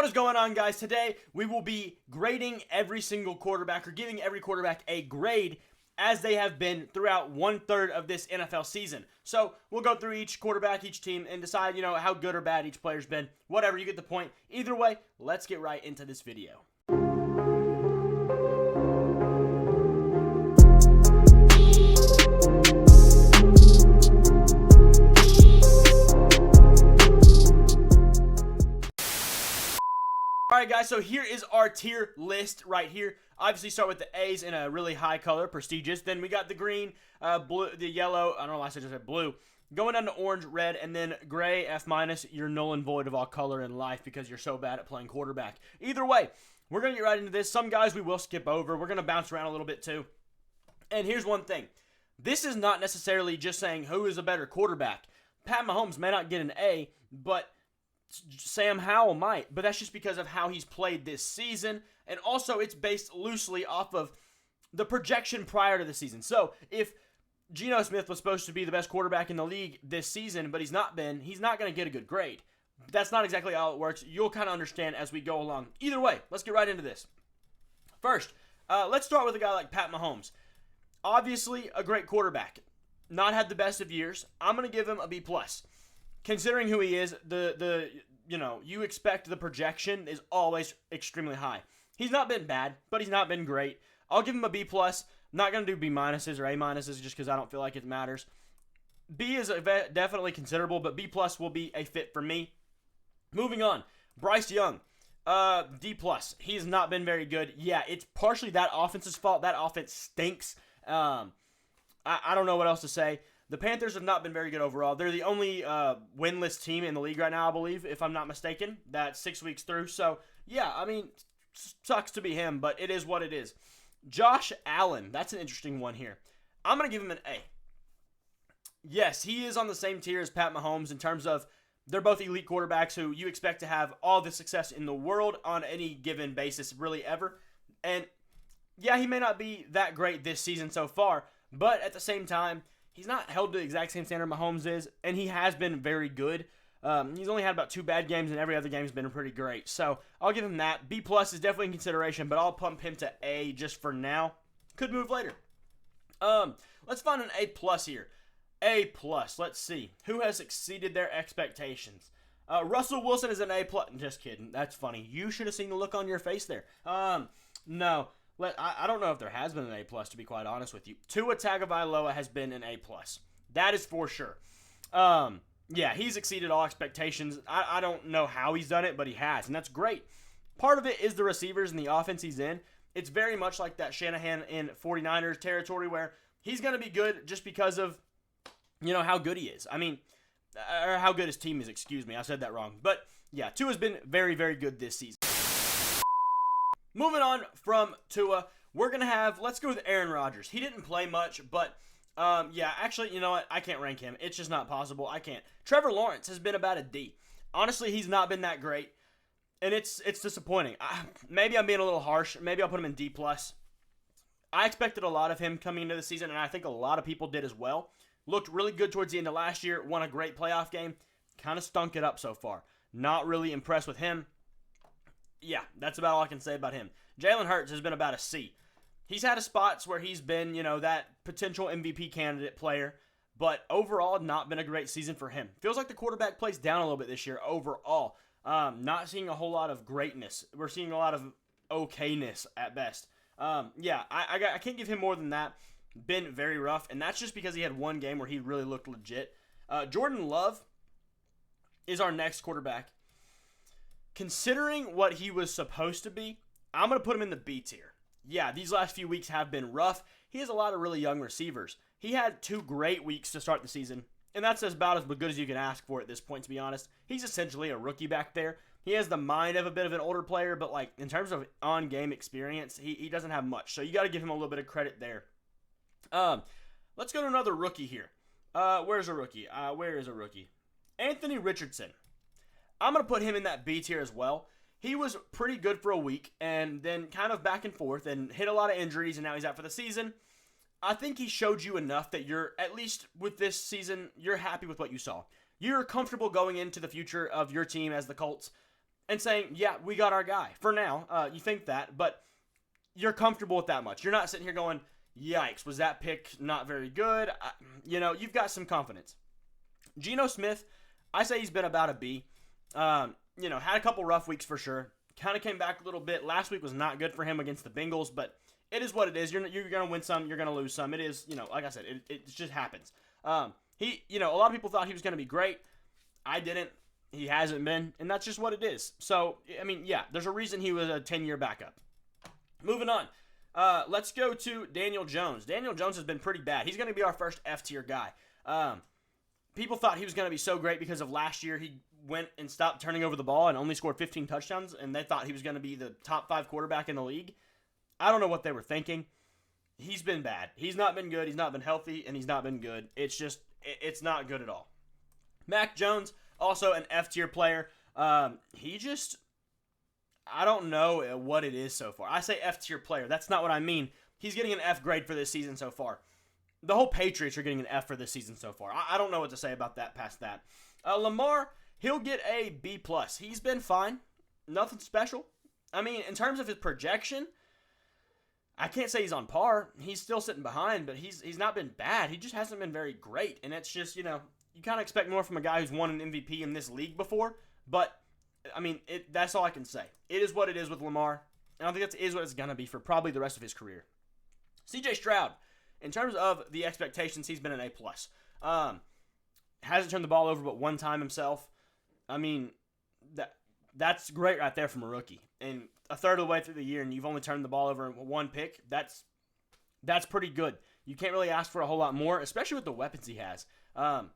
What is going on, guys? Today we will be grading every single quarterback, or giving every quarterback a grade as they have been throughout 1/3 of this NFL season. So we'll go through each quarterback, each team, and decide, how good or bad each player's been. Whatever, you get the point. Either way, let's get right into this video. Alright guys, so here is our tier list right here. Obviously start with the A's in a really high color, prestigious. Then we got the green, blue, the yellow, I don't know why I just said blue. Going down to orange, red, and then gray, F-. You're null and void of all color in life because you're so bad at playing quarterback. Either way, we're going to get right into this. Some guys we will skip over. We're going to bounce around a little bit too. And here's one thing. This is not necessarily just saying who is a better quarterback. Pat Mahomes may not get an A, but Sam Howell might, but that's just because of how he's played this season, and also it's based loosely off of the projection prior to the season. So if Geno Smith was supposed to be the best quarterback in the league this season, but he's not going to get a good grade. That's not exactly how it works. You'll kind of understand as we go along. Either way, let's get right into this. First, let's start with a guy like Pat Mahomes. Obviously, a great quarterback. Not had the best of years. I'm going to give him a B+. Considering who he is, you expect the projection is always extremely high. He's not been bad, but he's not been great. I'll give him a B+. Not going to do B- or A- just because I don't feel like it matters. B is definitely considerable, but B+ will be a fit for me. Moving on, Bryce Young, D+. He has not been very good. Yeah, it's partially that offense's fault. That offense stinks. I don't know what else to say. The Panthers have not been very good overall. They're the only winless team in the league right now, I believe, if I'm not mistaken. That's 6 weeks through. So, yeah, sucks to be him, but it is what it is. Josh Allen, that's an interesting one here. I'm going to give him an A. Yes, he is on the same tier as Pat Mahomes in terms of they're both elite quarterbacks who you expect to have all the success in the world on any given basis, really ever. And, yeah, he may not be that great this season so far, but at the same time, he's not held to the exact same standard Mahomes is, and he has been very good. He's only had about 2 bad games, and every other game has been pretty great. So I'll give him that. B+ is definitely in consideration, but I'll pump him to A just for now. Could move later. Let's find an A+ here. A+. Let's see. Who has exceeded their expectations? Russell Wilson is an A+. Just kidding. That's funny. You should have seen the look on your face there. No. I don't know if there has been an A+, to be quite honest with you. Tua Tagovailoa has been an A+. That is for sure. Yeah, he's exceeded all expectations. I don't know how he's done it, but he has, and that's great. Part of it is the receivers and the offense he's in. It's very much like that Shanahan in 49ers territory where he's going to be good just because of, how good he is. Or how good his team is, excuse me. I said that wrong. But, yeah, Tua's been very, very good this season. Moving on from Tua, let's go with Aaron Rodgers. He didn't play much, but, actually, you know what? I can't rank him. It's just not possible. I can't. Trevor Lawrence has been about a D. Honestly, he's not been that great, and it's disappointing. Maybe I'm being a little harsh. Maybe I'll put him in D+. I expected a lot of him coming into the season, and I think a lot of people did as well. Looked really good towards the end of last year, won a great playoff game, kind of stunk it up so far. Not really impressed with him. Yeah, that's about all I can say about him. Jalen Hurts has been about a C. He's had spots where he's been, that potential MVP candidate player, but overall, not been a great season for him. Feels like the quarterback plays down a little bit this year overall. Not seeing a whole lot of greatness. We're seeing a lot of okayness at best. I can't give him more than that. Been very rough, and that's just because he had one game where he really looked legit. Jordan Love is our next quarterback. Considering what he was supposed to be, I'm going to put him in the B tier. Yeah, these last few weeks have been rough. He has a lot of really young receivers. He had 2 great weeks to start the season, and that's about as good as you can ask for at this point, to be honest. He's essentially a rookie back there. He has the mind of a bit of an older player, but in terms of on-game experience, he doesn't have much. So you got to give him a little bit of credit there. Let's go to another rookie here. Where's a rookie? Where is a rookie? Anthony Richardson. I'm going to put him in that B tier as well. He was pretty good for a week and then kind of back and forth and hit a lot of injuries, and now he's out for the season. I think he showed you enough that you're, at least with this season, you're happy with what you saw. You're comfortable going into the future of your team as the Colts. and saying, yeah, we got our guy. For now, you think that, but you're comfortable with that much. You're not sitting here going, yikes, was that pick not very good? You've got some confidence. Geno Smith, I say he's been about a B. Had a couple rough weeks for sure. Kind of came back a little bit. Last week was not good for him against the Bengals, but it is what it is. You're going to win some, you're going to lose some. It is, like I said, it just happens. A lot of people thought he was going to be great. I didn't. He hasn't been, and that's just what it is. So, there's a reason he was a 10-year backup. Moving on. Let's go to Daniel Jones. Daniel Jones has been pretty bad. He's going to be our first F-tier guy. People thought he was going to be so great because of last year. He went and stopped turning over the ball and only scored 15 touchdowns, and they thought he was going to be the top 5 quarterback in the league. I don't know what they were thinking. He's been bad. He's not been good. He's not been healthy, and he's not been good. It's not good at all. Mac Jones, also an F-tier player. I don't know what it is so far. I say F-tier player. That's not what I mean. He's getting an F grade for this season so far. The whole Patriots are getting an F for this season so far. I don't know what to say about that past that. Lamar, he'll get a B+. He's been fine. Nothing special. In terms of his projection, I can't say he's on par. He's still sitting behind, but he's not been bad. He just hasn't been very great. And it's just, you kind of expect more from a guy who's won an MVP in this league before. But, that's all I can say. It is what it is with Lamar. And I think that is what it's going to be for probably the rest of his career. CJ Stroud, in terms of the expectations, he's been an A+. Hasn't turned the ball over but one time himself. That's great right there from a rookie. And a third of the way through the year, and you've only turned the ball over in one pick, that's pretty good. You can't really ask for a whole lot more, especially with the weapons he has. I'm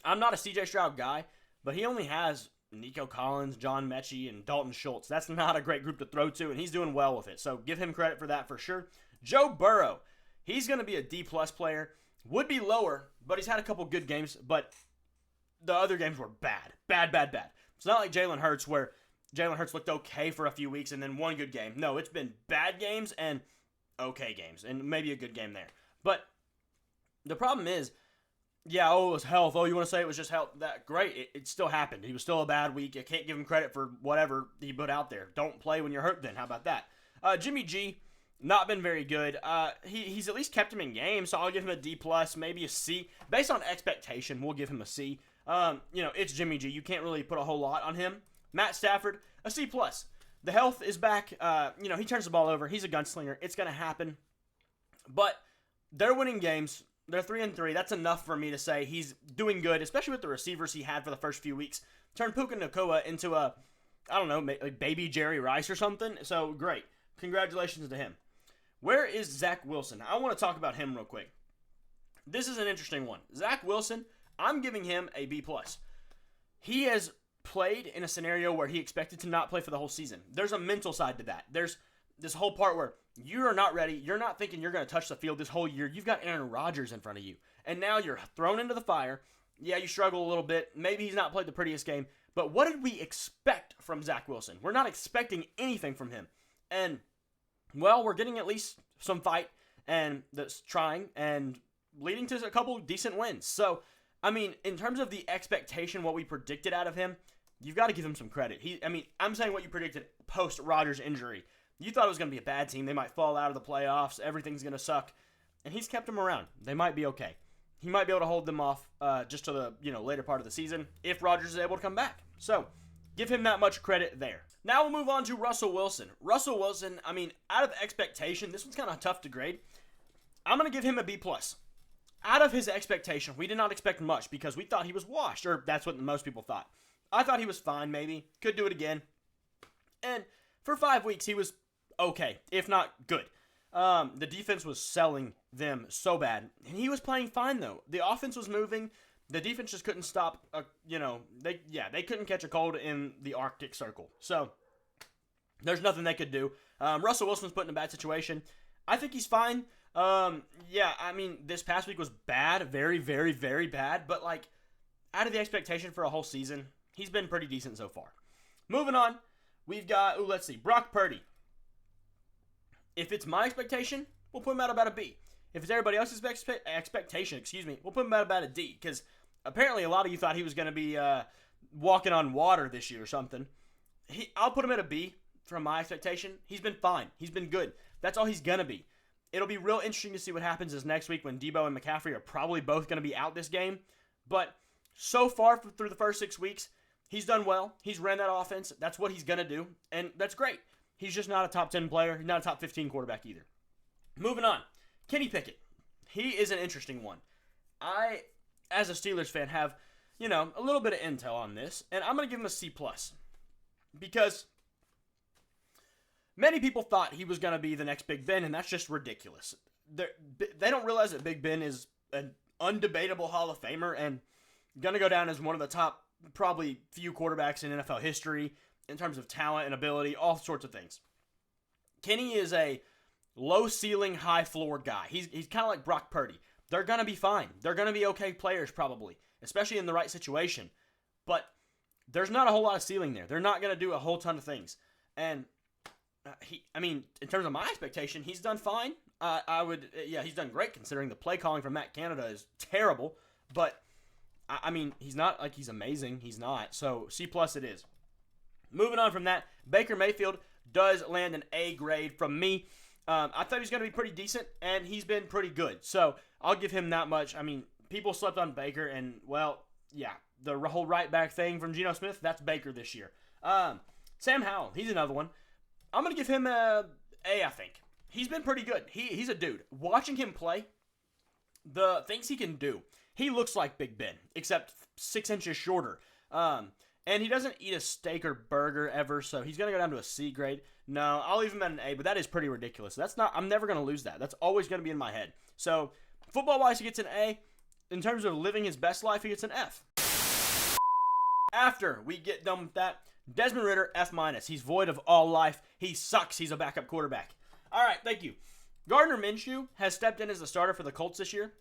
not a CJ Stroud guy, but he only has Nico Collins, John Mechie, and Dalton Schultz. That's not a great group to throw to, and he's doing well with it. So give him credit for that for sure. Joe Burrow, he's going to be a D+ player. Would be lower, but he's had a couple good games, but the other games were bad. Bad. It's not like Jalen Hurts, where Jalen Hurts looked okay for a few weeks and then one good game. No, it's been bad games and okay games, and maybe a good game there. But the problem is, it was health. Oh, you want to say it was just health? That great. It still happened. He was still a bad week. I can't give him credit for whatever he put out there. Don't play when you're hurt then. How about that? Jimmy G, not been very good. He's at least kept him in games, so I'll give him a D+, maybe a C. Based on expectation, we'll give him a C. It's Jimmy G. You can't really put a whole lot on him. Matt Stafford, a C+. The health is back. He turns the ball over. He's a gunslinger. It's going to happen. But they're winning games. They're 3-3. That's enough for me to say he's doing good, especially with the receivers he had for the first few weeks. Turned Puka Nacua into like baby Jerry Rice or something. So, great. Congratulations to him. Where is Zach Wilson? I want to talk about him real quick. This is an interesting one. Zach Wilson, I'm giving him a B+. He has played in a scenario where he expected to not play for the whole season. There's a mental side to that. There's this whole part where you are not ready. You're not thinking you're going to touch the field this whole year. You've got Aaron Rodgers in front of you. And now you're thrown into the fire. Yeah, you struggle a little bit. Maybe he's not played the prettiest game. But what did we expect from Zach Wilson? We're not expecting anything from him. And, well, we're getting at least some fight and that's trying and leading to a couple decent wins. So, in terms of the expectation, what we predicted out of him, you've got to give him some credit. I'm saying what you predicted post-Rodgers injury. You thought it was going to be a bad team. They might fall out of the playoffs. Everything's going to suck. And he's kept them around. They might be okay. He might be able to hold them off just to the later part of the season if Rodgers is able to come back. So, give him that much credit there. Now we'll move on to Russell Wilson. Russell Wilson, out of expectation, this one's kind of tough to grade. I'm going to give him a B+. Out of his expectation, we did not expect much because we thought he was washed, or that's what most people thought. I thought he was fine, maybe. Could do it again. And for 5 weeks, he was okay, if not good. The defense was selling them so bad. And he was playing fine, though. The offense was moving. The defense just couldn't stop, they couldn't catch a cold in the Arctic Circle. So, there's nothing they could do. Russell Wilson's put in a bad situation. I think he's fine. This past week was bad. Very, very, very bad. But, out of the expectation for a whole season, he's been pretty decent so far. Moving on, we've got, Brock Purdy. If it's my expectation, we'll put him at about a B. If it's everybody else's expectation, we'll put him at about a D. Because apparently a lot of you thought he was going to be walking on water this year or something. I'll put him at a B from my expectation. He's been fine. He's been good. That's all he's going to be. It'll be real interesting to see what happens this next week when Debo and McCaffrey are probably both going to be out this game. But so far through the first 6 weeks, he's done well. He's ran that offense. That's what he's going to do, and that's great. He's just not a top 10 player. He's not a top 15 quarterback either. Moving on. Kenny Pickett. He is an interesting one. I, as a Steelers fan, have, a little bit of intel on this, and I'm going to give him a C+. Because many people thought he was going to be the next Big Ben, and that's just ridiculous. They don't realize that Big Ben is an undebatable Hall of Famer and going to go down as one of the top, probably few quarterbacks in NFL history in terms of talent and ability, all sorts of things. Kenny is a low ceiling, high floor guy. He's kind of like Brock Purdy. They're going to be fine. They're going to be okay players probably, especially in the right situation. But there's not a whole lot of ceiling there. They're not going to do a whole ton of things. And in terms of my expectation, he's done fine. He's done great considering the play calling from Matt Canada is terrible. But, he's not like he's amazing. He's not. So, C+ it is. Moving on from that, Baker Mayfield does land an A grade from me. I thought he was going to be pretty decent, and he's been pretty good. So, I'll give him that much. People slept on Baker, and, the whole right back thing from Geno Smith, that's Baker this year. Sam Howell, he's another one. I'm going to give him a A, I think. He's been pretty good. He's a dude. Watching him play, the things he can do, he looks like Big Ben, except 6 inches shorter. And he doesn't eat a steak or burger ever, so he's going to go down to a C grade. No, I'll leave him at an A, but that is pretty ridiculous. I'm never going to lose that. That's always going to be in my head. So, football-wise, he gets an A. In terms of living his best life, he gets an F. After we get done with that, Desmond Ridder, F-. He's void of all life. He sucks. He's a backup quarterback. All right, thank you. Gardner Minshew has stepped in as the starter for the Colts this year.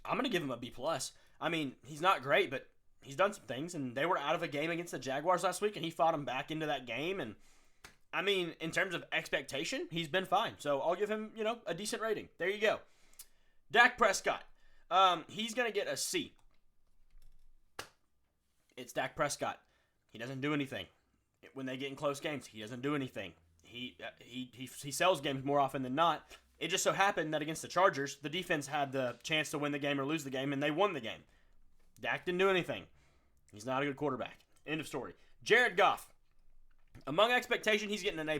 I'm going to give him a B+. He's not great, but he's done some things, and they were out of a game against the Jaguars last week, and he fought them back into that game. And, in terms of expectation, he's been fine. So I'll give him, a decent rating. There you go. Dak Prescott. He's going to get a C. It's Dak Prescott. He doesn't do anything. When they get in close games, he doesn't do anything. He sells games more often than not. It just so happened that against the Chargers, the defense had the chance to win the game or lose the game, and they won the game. Dak didn't do anything. He's not a good quarterback. End of story. Jared Goff. Among expectation, he's getting an A+.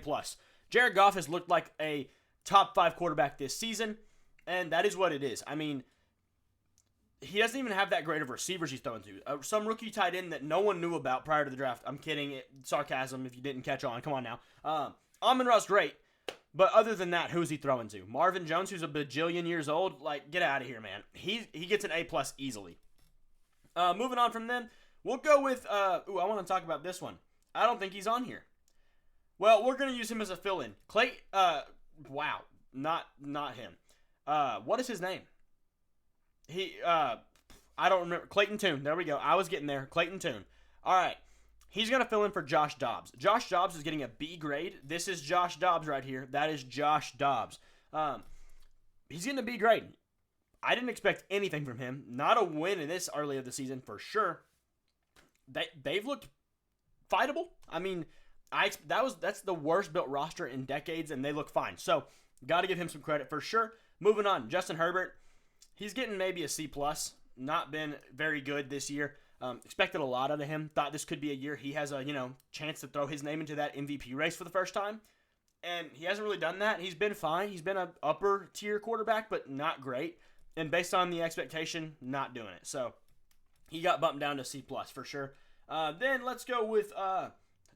Jared Goff has looked like a top 5 quarterback this season, and that is what it is. He doesn't even have that great of receivers he's throwing to. Some rookie tight end that no one knew about prior to the draft. I'm kidding. Sarcasm if you didn't catch on. Come on now. Amon-Ra's great, but other than that, who's he throwing to? Marvin Jones, who's a bajillion years old? Get out of here, man. He gets an A+ easily. Moving on from then, we'll go with, I want to talk about this one. I don't think he's on here. Well, we're going to use him as a fill-in. Not him. What is his name? I don't remember. Clayton Tune. There we go. I was getting there. Clayton Tune. All right. He's going to fill in for Josh Dobbs. Josh Dobbs is getting a B grade. This is Josh Dobbs right here. That is Josh Dobbs. He's getting a B grade. I didn't expect anything from him. Not a win in this early of the season for sure. They've looked fightable. That's the worst built roster in decades, and they look fine. So, got to give him some credit for sure. Moving on, Justin Herbert. He's getting maybe a C+. Not been very good this year. Expected a lot out of him. Thought this could be a year he has a chance to throw his name into that MVP race for the first time. And he hasn't really done that. He's been fine. He's been an upper tier quarterback, but not great. And based on the expectation, not doing it. So he got bumped down to C+ for sure. Then let's go with,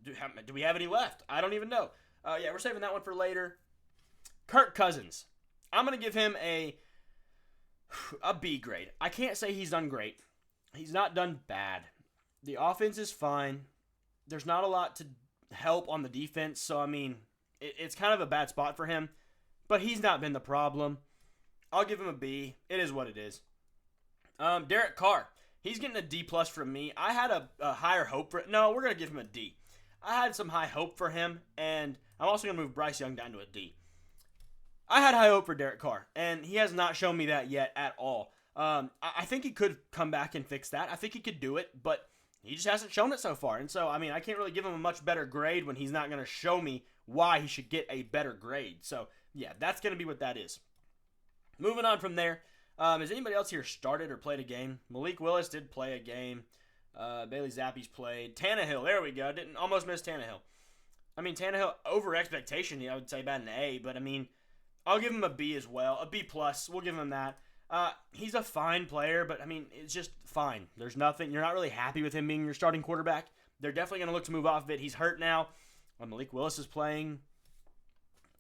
do we have any left? I don't even know. We're saving that one for later. Kirk Cousins. I'm going to give him a B grade. I can't say he's done great. He's not done bad. The offense is fine. There's not a lot to help on the defense. So, it's kind of a bad spot for him. But he's not been the problem. I'll give him a B. It is what it is. Derek Carr. He's getting a D+ from me. I had a higher hope for it. No, we're going to give him a D. I had some high hope for him. And I'm also going to move Bryce Young down to a D. I had high hope for Derek Carr, and he has not shown me that yet at all. I think he could come back and fix that. I think he could do it, but he just hasn't shown it so far. And so, I mean, I can't really give him a much better grade when he's not going to show me why he should get a better grade. So, yeah, that's going to be what that is. Moving on from there, has anybody else here started or played a game? Malik Willis did play a game. Bailey Zappi's played. Tannehill, there we go. Didn't almost miss Tannehill. I mean, Tannehill, over expectation, I would say about an A, but I mean, I'll give him a B as well. A B plus, we'll give him that. He's a fine player, but I mean, it's just fine. There's nothing, you're not really happy with him being your starting quarterback. They're definitely going to look to move off of it. He's hurt now. When Malik Willis is playing,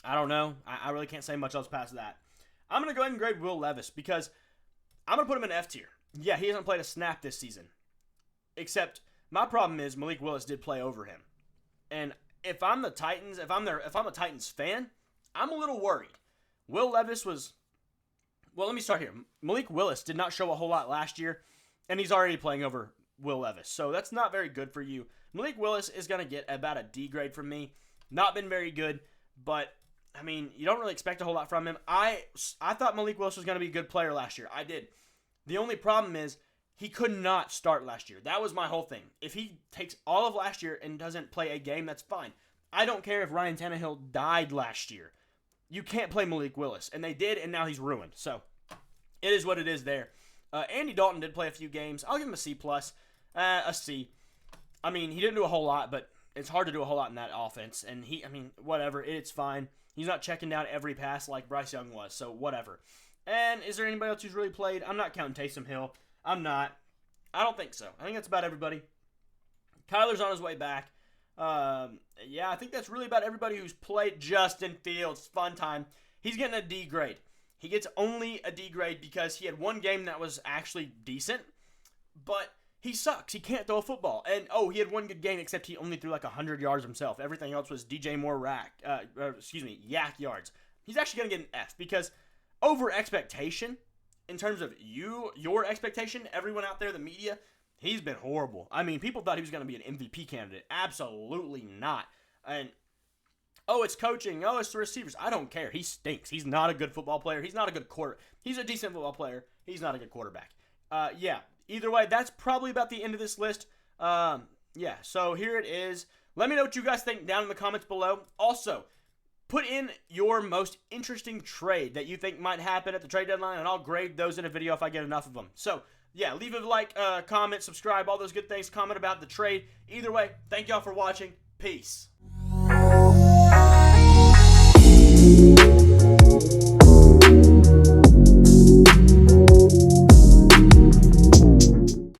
I don't know. I really can't say much else past that. I'm going to go ahead and grade Will Levis because I'm going to put him in F tier. Yeah, he hasn't played a snap this season. Except my problem is Malik Willis did play over him. And if I'm the Titans, if I'm a Titans fan, I'm a little worried. Will Levis was, well, let me start here. Malik Willis did not show a whole lot last year, and he's already playing over Will Levis. So that's not very good for you. Malik Willis is going to get about a D grade from me. Not been very good, but I mean, you don't really expect a whole lot from him. I thought Malik Willis was going to be a good player last year. I did. The only problem is he could not start last year. That was my whole thing. If he takes all of last year and doesn't play a game, that's fine. I don't care if Ryan Tannehill died last year. You can't play Malik Willis. And they did, and now he's ruined. So, it is what it is there. Andy Dalton did play a few games. I'll give him a C+. A C. I mean, he didn't do a whole lot, but it's hard to do a whole lot in that offense. And whatever. It's fine. He's not checking down every pass like Bryce Young was, so whatever. And is there anybody else who's really played? I'm not counting Taysom Hill. I'm not. I don't think so. I think that's about everybody. Kyler's on his way back. Yeah, I think that's really about everybody who's played. Justin Fields, fun time. He's getting a D grade. He gets only a D grade because he had one game that was actually decent, but he sucks. He can't throw a football. And, he had one good game, except he only threw like 100 yards himself. Everything else was DJ Moore yak yards. He's actually going to get an F because over expectation, in terms of your expectation, everyone out there, the media, he's been horrible. I mean, people thought he was going to be an MVP candidate. Absolutely not. And, it's coaching. It's the receivers. I don't care. He stinks. He's not a good football player. He's not a good quarter. He's a decent football player. He's not a good quarterback. Yeah. Either way, that's probably about the end of this list. Yeah, so here it is. Let me know what you guys think down in the comments below. Also, put in your most interesting trade that you think might happen at the trade deadline, and I'll grade those in a video if I get enough of them. So, yeah, leave a like, comment, subscribe, all those good things. Comment about the trade. Either way, thank y'all for watching. Peace.